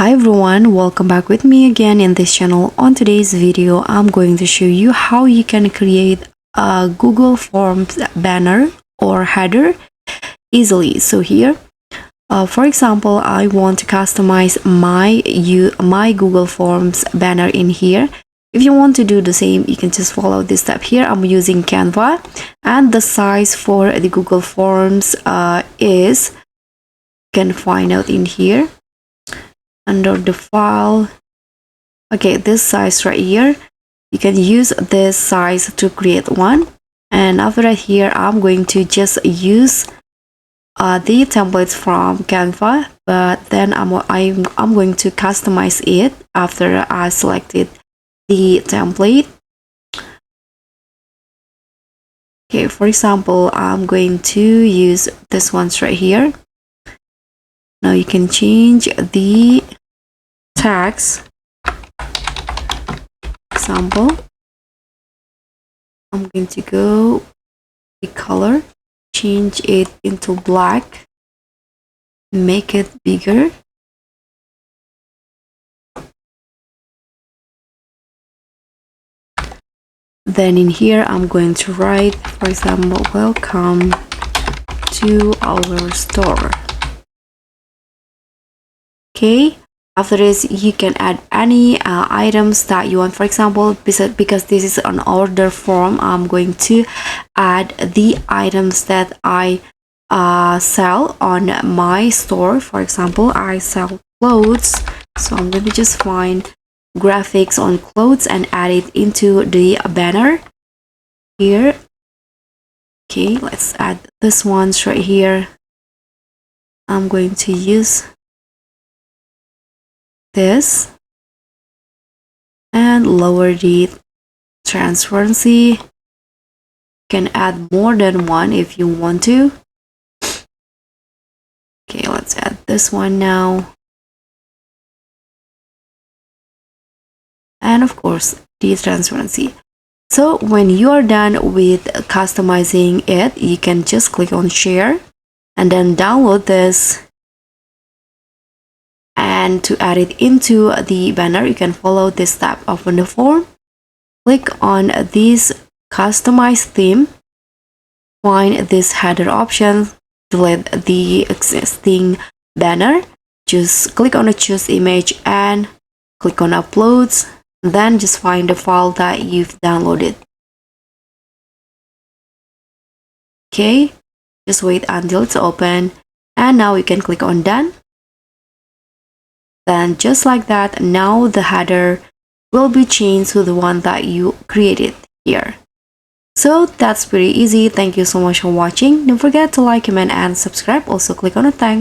Hi everyone, welcome back with me again in this channel. On today's video, I'm going to show you how you can create a Google Forms banner or header easily. So here, for example, I want to customize my Google Forms banner in here. If you want to do the same, you can just follow this step here. I'm using Canva, and the size for the Google Forms is, you can find out in here under the file. Okay, this size right here, you can use this size to create one. And after that, here I'm going to just use the templates from Canva, but then I'm going to customize it after I selected the template. Okay, for example, I'm going to use this ones right here. Now you can change the tags. Example, I'm going to go the color, change it into black, make it bigger. Then in here, I'm going to write, for example, welcome to our store. Okay, after this, you can add any items that you want. For example, because this is an order form, I'm going to add the items that I sell on my store. For example, I sell clothes, so I'm going to just find graphics on clothes and add it into the banner here. Okay, let's add this ones right here. I'm going to use this and lower the transparency. You can add more than one if you want to. Okay, let's add this one now. And of course, the transparency. So when you are done with customizing it, you can just click on share and then download this. And to add it into the banner, you can follow this step. Open the form, click on this customize theme, find this header option, delete the existing banner, just click on the choose image and click on uploads, then just find the file that you've downloaded. Okay, just wait until it's open, and now you can click on done. Then just like that, now the header will be changed to the one that you created here. So that's pretty easy. Thank you so much for watching. Don't forget to like, comment, and subscribe. Also click on the thank